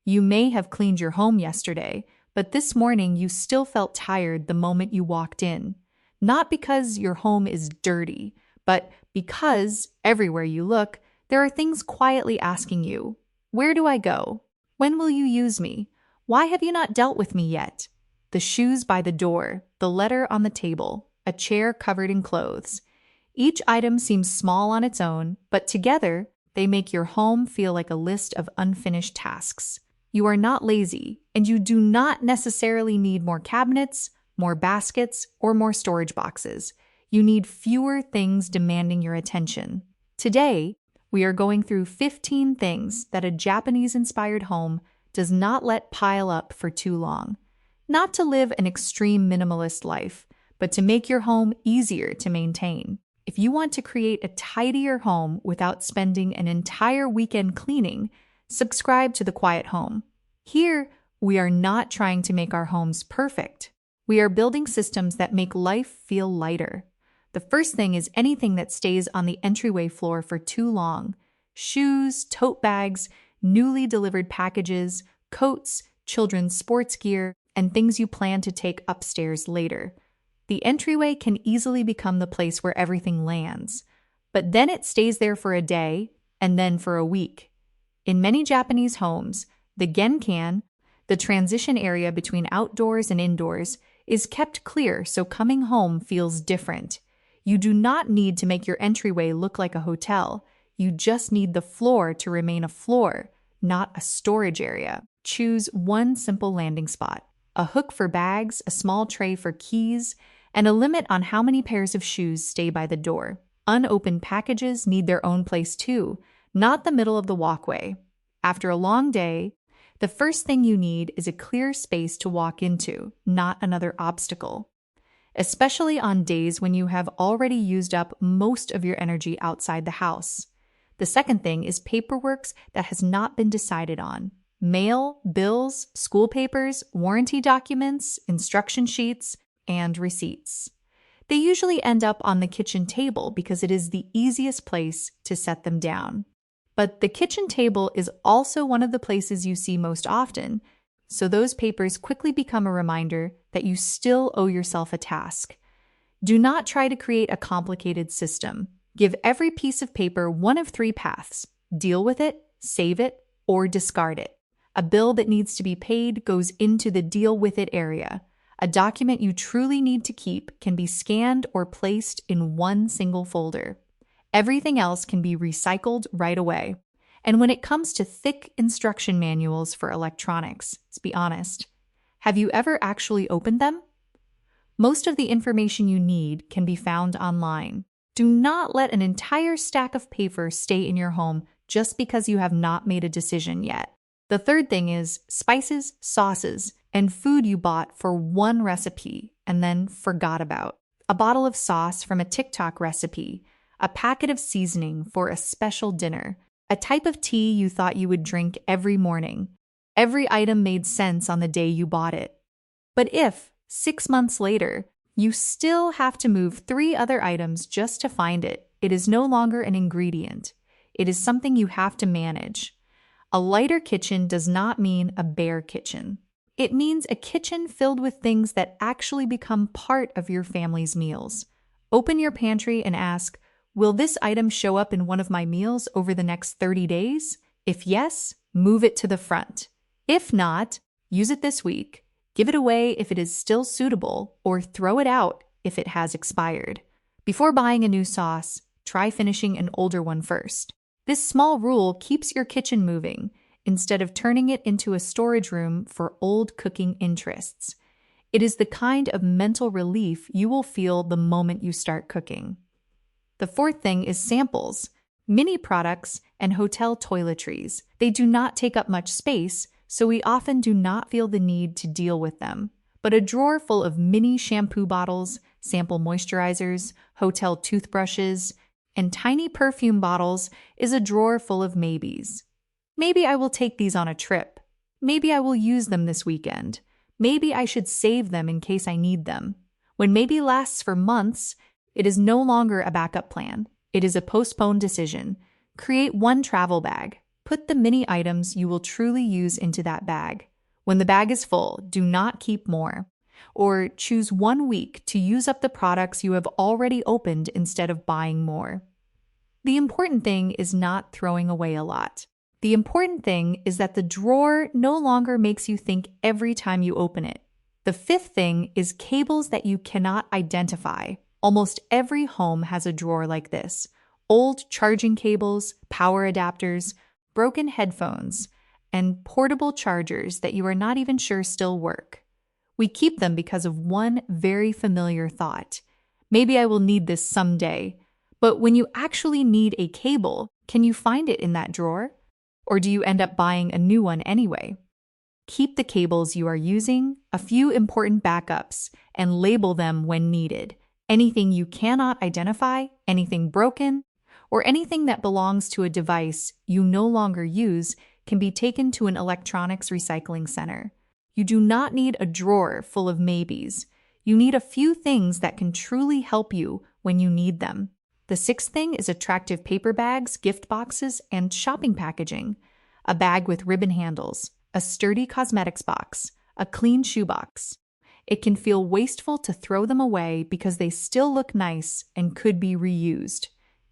You may have cleaned your home yesterday, but this morning you still felt tired the moment you walked in. Not because your home is dirty, but because, everywhere you look, there are things quietly asking you, where do I go? When will you use me? Why have you not dealt with me yet? The shoes by the door, the letter on the table, a chair covered in clothes. Each item seems small on its own, but together, they make your home feel like a list of unfinished tasks. You are not lazy, and you do not necessarily need more cabinets, more baskets, or more storage boxes. You need fewer things demanding your attention. Today, we are going through 15 things that a Japanese-inspired home does not let pile up for too long. Not to live an extreme minimalist life, but to make your home easier to maintain. If you want to create a tidier home without spending an entire weekend cleaning, subscribe to The Quiet Home. Here, we are not trying to make our homes perfect. We are building systems that make life feel lighter. The first thing is anything that stays on the entryway floor for too long. Shoes, tote bags, newly delivered packages, coats, children's sports gear, and things you plan to take upstairs later. The entryway can easily become the place where everything lands, but then it stays there for a day and then for a week. In many Japanese homes, the genkan, the transition area between outdoors and indoors, is kept clear so coming home feels different. You do not need to make your entryway look like a hotel. You just need the floor to remain a floor, not a storage area. Choose one simple landing spot, a hook for bags, a small tray for keys, and a limit on how many pairs of shoes stay by the door. Unopened packages need their own place too, not the middle of the walkway. After a long day, the first thing you need is a clear space to walk into, not another obstacle. Especially on days when you have already used up most of your energy outside the house. The second thing is paperwork that has not been decided on. Mail, bills, school papers, warranty documents, instruction sheets, and receipts. They usually end up on the kitchen table because it is the easiest place to set them down. But the kitchen table is also one of the places you see most often, so those papers quickly become a reminder that you still owe yourself a task. Do not try to create a complicated system. Give every piece of paper one of three paths: deal with it, save it, or discard it. A bill that needs to be paid goes into the deal with it area. A document you truly need to keep can be scanned or placed in one single folder. Everything else can be recycled right away. And when it comes to thick instruction manuals for electronics, let's be honest, have you ever actually opened them? Most of the information you need can be found online. Do not let an entire stack of paper stay in your home just because you have not made a decision yet. The third thing is spices, sauces, and food you bought for one recipe and then forgot about. A bottle of sauce from a TikTok recipe, a packet of seasoning for a special dinner, a type of tea you thought you would drink every morning. Every item made sense on the day you bought it. But if, 6 months later, you still have to move 3 other items just to find it, it is no longer an ingredient. It is something you have to manage. A lighter kitchen does not mean a bare kitchen. It means a kitchen filled with things that actually become part of your family's meals. Open your pantry and ask, will this item show up in one of my meals over the next 30 days? If yes, move it to the front. If not, use it this week. Give it away if it is still suitable, or throw it out if it has expired. Before buying a new sauce, try finishing an older one first. This small rule keeps your kitchen moving, instead of turning it into a storage room for old cooking interests. It is the kind of mental relief you will feel the moment you start cooking. The fourth thing is samples, mini products, and hotel toiletries. They do not take up much space, so we often do not feel the need to deal with them. But a drawer full of mini shampoo bottles, sample moisturizers, hotel toothbrushes, and tiny perfume bottles is a drawer full of maybes. Maybe I will take these on a trip. Maybe I will use them this weekend. Maybe I should save them in case I need them. When maybe lasts for months, it is no longer a backup plan. It is a postponed decision. Create one travel bag. put the mini items you will truly use into that bag. When the bag is full, do not keep more. Or choose 1 week to use up the products you have already opened instead of buying more. The important thing is not throwing away a lot. The important thing is that the drawer no longer makes you think every time you open it. The fifth thing is cables that you cannot identify. Almost every home has a drawer like this. Old charging cables, power adapters, broken headphones, and portable chargers that you are not even sure still work. We keep them because of one very familiar thought. Maybe I will need this someday. But when you actually need a cable, can you find it in that drawer? Or do you end up buying a new one anyway? Keep the cables you are using, a few important backups, and label them when needed. Anything you cannot identify, anything broken, or anything that belongs to a device you no longer use can be taken to an electronics recycling center. You do not need a drawer full of maybes. You need a few things that can truly help you when you need them. The sixth thing is attractive paper bags, gift boxes, and shopping packaging. A bag with ribbon handles, a sturdy cosmetics box, a clean shoebox. It can feel wasteful to throw them away because they still look nice and could be reused.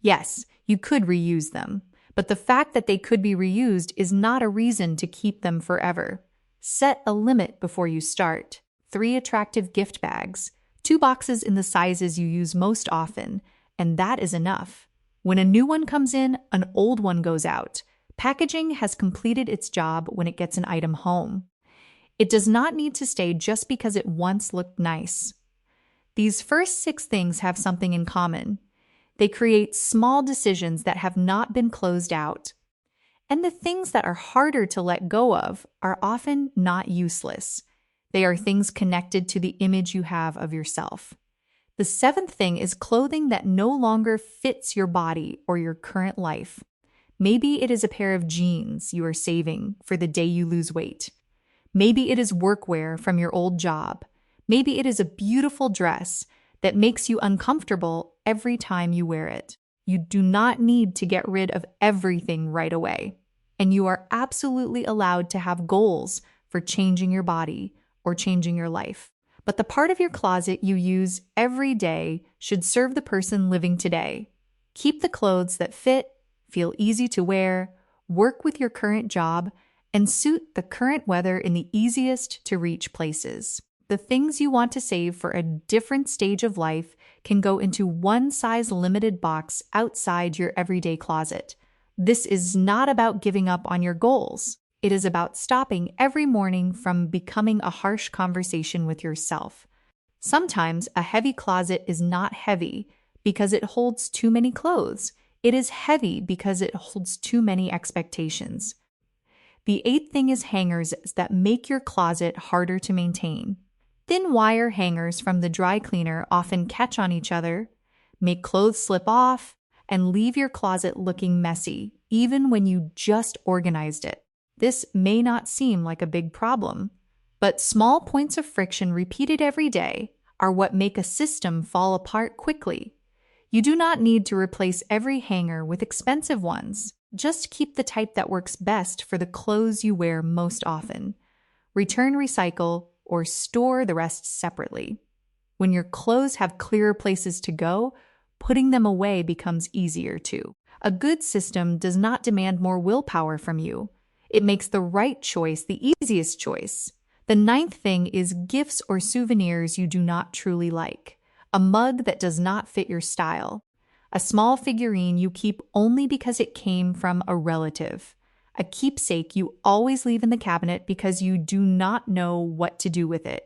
Yes, you could reuse them, but the fact that they could be reused is not a reason to keep them forever. Set a limit before you start. 3 attractive gift bags, 2 boxes in the sizes you use most often, and that is enough. When a new one comes in, an old one goes out. Packaging has completed its job when it gets an item home. It does not need to stay just because it once looked nice. These first 6 things have something in common. They create small decisions that have not been closed out. And the things that are harder to let go of are often not useless. They are things connected to the image you have of yourself. The 7th thing is clothing that no longer fits your body or your current life. Maybe it is a pair of jeans you are saving for the day you lose weight. Maybe it is workwear from your old job. Maybe it is a beautiful dress that makes you uncomfortable every time you wear it. You do not need to get rid of everything right away. And you are absolutely allowed to have goals for changing your body or changing your life. But the part of your closet you use every day should serve the person living today. Keep the clothes that fit, feel easy to wear, work with your current job, and suit the current weather in the easiest to reach places. The things you want to save for a different stage of life can go into one size limited box outside your everyday closet. This is not about giving up on your goals. It is about stopping every morning from becoming a harsh conversation with yourself. Sometimes a heavy closet is not heavy because it holds too many clothes. It is heavy because it holds too many expectations. The 8th thing is hangers that make your closet harder to maintain. Thin wire hangers from the dry cleaner often catch on each other, make clothes slip off, and leave your closet looking messy, even when you just organized it. This may not seem like a big problem, but small points of friction repeated every day are what make a system fall apart quickly. You do not need to replace every hanger with expensive ones. Just keep the type that works best for the clothes you wear most often. Return, recycle, or store the rest separately. When your clothes have clearer places to go, putting them away becomes easier too. A good system does not demand more willpower from you. It makes the right choice the easiest choice. The 9th thing is gifts or souvenirs you do not truly like. A mug that does not fit your style. A small figurine you keep only because it came from a relative. A keepsake you always leave in the cabinet because you do not know what to do with it.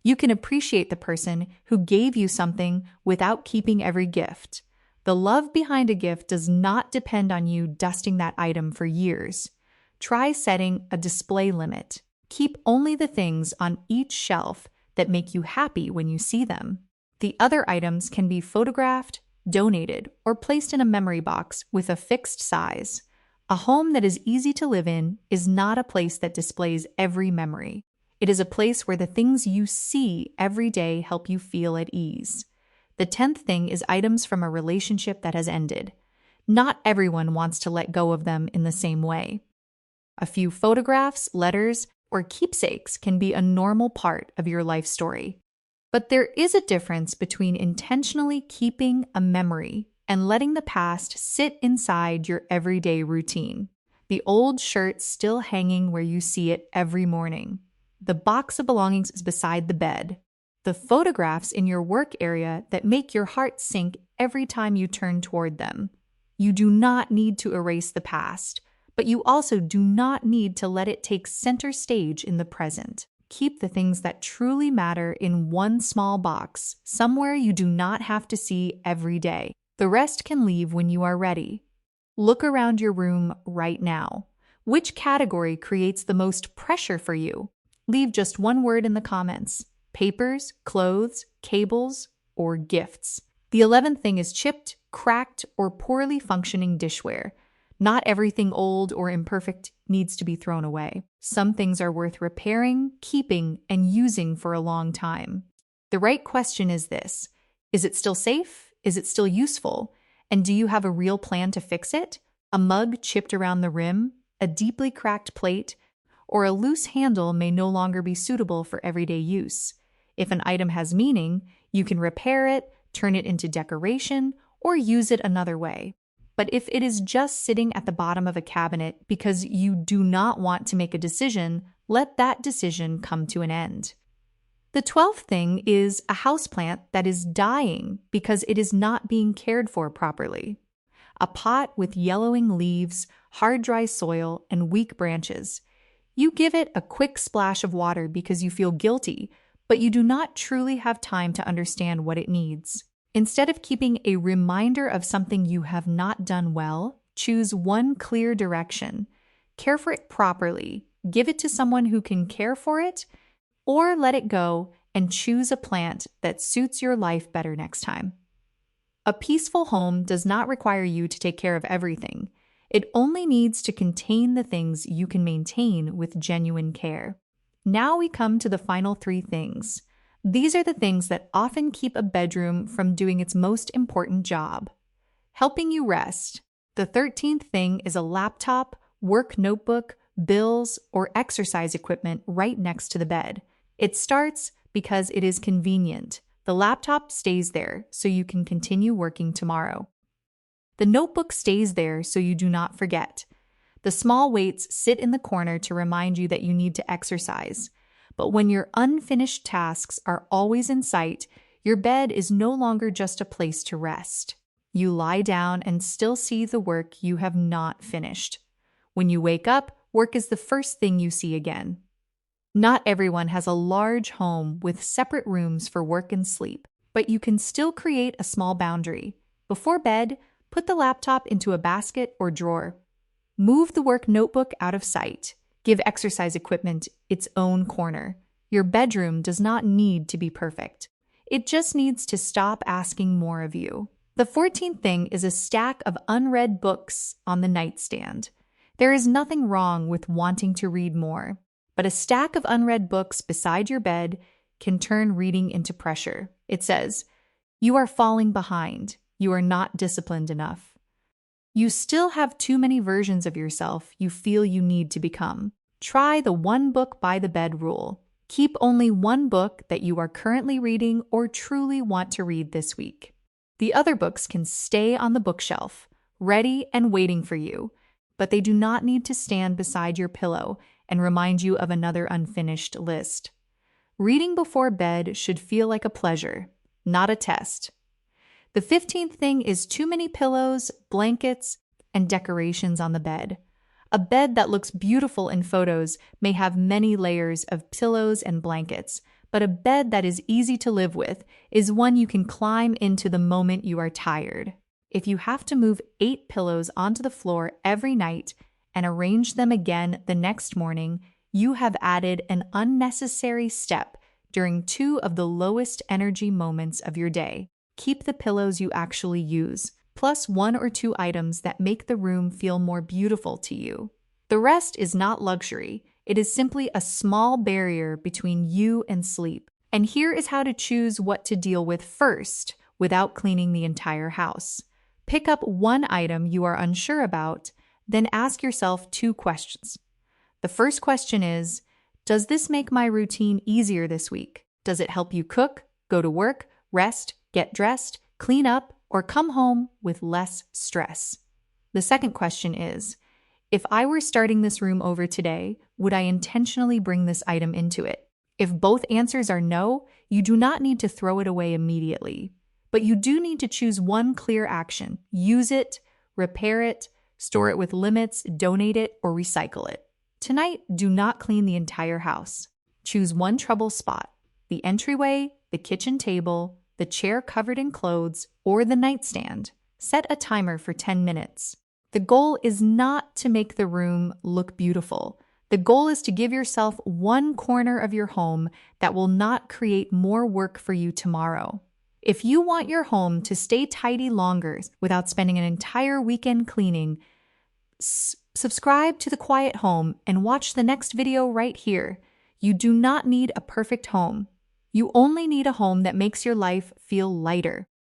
You can appreciate the person who gave you something without keeping every gift. The love behind a gift does not depend on you dusting that item for years. Try setting a display limit. Keep only the things on each shelf that make you happy when you see them. The other items can be photographed, donated, or placed in a memory box with a fixed size. A home that is easy to live in is not a place that displays every memory. It is a place where the things you see every day help you feel at ease. The 10th thing is items from a relationship that has ended. Not everyone wants to let go of them in the same way. A few photographs, letters, or keepsakes can be a normal part of your life story. But there is a difference between intentionally keeping a memory and letting the past sit inside your everyday routine. The old shirt still hanging where you see it every morning. The box of belongings is beside the bed. The photographs in your work area that make your heart sink every time you turn toward them. You do not need to erase the past, but you also do not need to let it take center stage in the present. Keep the things that truly matter in one small box, somewhere you do not have to see every day. The rest can leave when you are ready. Look around your room right now. Which category creates the most pressure for you? Leave just one word in the comments. Papers, clothes, cables, or gifts. The 11th thing is chipped, cracked, or poorly functioning dishware. Not everything old or imperfect needs to be thrown away. Some things are worth repairing, keeping, and using for a long time. The right question is this: is it still safe? Is it still useful? And do you have a real plan to fix it? A mug chipped around the rim, a deeply cracked plate, or a loose handle may no longer be suitable for everyday use. If an item has meaning, you can repair it, turn it into decoration, or use it another way. But if it is just sitting at the bottom of a cabinet because you do not want to make a decision, let that decision come to an end. The 12th thing is a houseplant that is dying because it is not being cared for properly. A pot with yellowing leaves, hard dry soil, and weak branches. You give it a quick splash of water because you feel guilty, but you do not truly have time to understand what it needs. Instead of keeping a reminder of something you have not done well, choose one clear direction. Care for it properly, give it to someone who can care for it, or let it go and choose a plant that suits your life better next time. A peaceful home does not require you to take care of everything. It only needs to contain the things you can maintain with genuine care. Now we come to the final 3 things. These are the things that often keep a bedroom from doing its most important job. Helping you rest. The 13th thing is a laptop, work notebook, bills, or exercise equipment right next to the bed. It starts because it is convenient. The laptop stays there so you can continue working tomorrow. The notebook stays there so you do not forget. The small weights sit in the corner to remind you that you need to exercise. But when your unfinished tasks are always in sight, your bed is no longer just a place to rest. You lie down and still see the work you have not finished. When you wake up, work is the first thing you see again. Not everyone has a large home with separate rooms for work and sleep, but you can still create a small boundary. Before bed, put the laptop into a basket or drawer. Move the work notebook out of sight. Give exercise equipment its own corner. Your bedroom does not need to be perfect. It just needs to stop asking more of you. The 14th thing is a stack of unread books on the nightstand. There is nothing wrong with wanting to read more, but a stack of unread books beside your bed can turn reading into pressure. It says, "You are falling behind. You are not disciplined enough. You still have too many versions of yourself you feel you need to become." Try the one book by the bed rule. Keep only one book that you are currently reading or truly want to read this week. The other books can stay on the bookshelf, ready and waiting for you, but they do not need to stand beside your pillow and remind you of another unfinished list. Reading before bed should feel like a pleasure, not a test. The 15th thing is too many pillows, blankets, and decorations on the bed. A bed that looks beautiful in photos may have many layers of pillows and blankets, but a bed that is easy to live with is one you can climb into the moment you are tired. If you have to move 8 pillows onto the floor every night and arrange them again the next morning, you have added an unnecessary step during 2 of the lowest energy moments of your day. Keep the pillows you actually use, plus 1 or 2 items that make the room feel more beautiful to you. The rest is not luxury. It is simply a small barrier between you and sleep. And here is how to choose what to deal with first without cleaning the entire house. Pick up one item you are unsure about, then ask yourself 2 questions. The first question is, does this make my routine easier this week? Does it help you cook, go to work, rest, get dressed, clean up, or come home with less stress? The second question is, if I were starting this room over today, would I intentionally bring this item into it? If both answers are no, you do not need to throw it away immediately. But you do need to choose one clear action. Use it, repair it, store it with limits, donate it, or recycle it. Tonight, do not clean the entire house. Choose one trouble spot: the entryway, the kitchen table, the chair covered in clothes, or the nightstand. Set a timer for 10 minutes. The goal is not to make the room look beautiful. The goal is to give yourself one corner of your home that will not create more work for you tomorrow. If you want your home to stay tidy longer without spending an entire weekend cleaning, subscribe to The Quiet Home and watch the next video right here. You do not need a perfect home. You only need a home that makes your life feel lighter.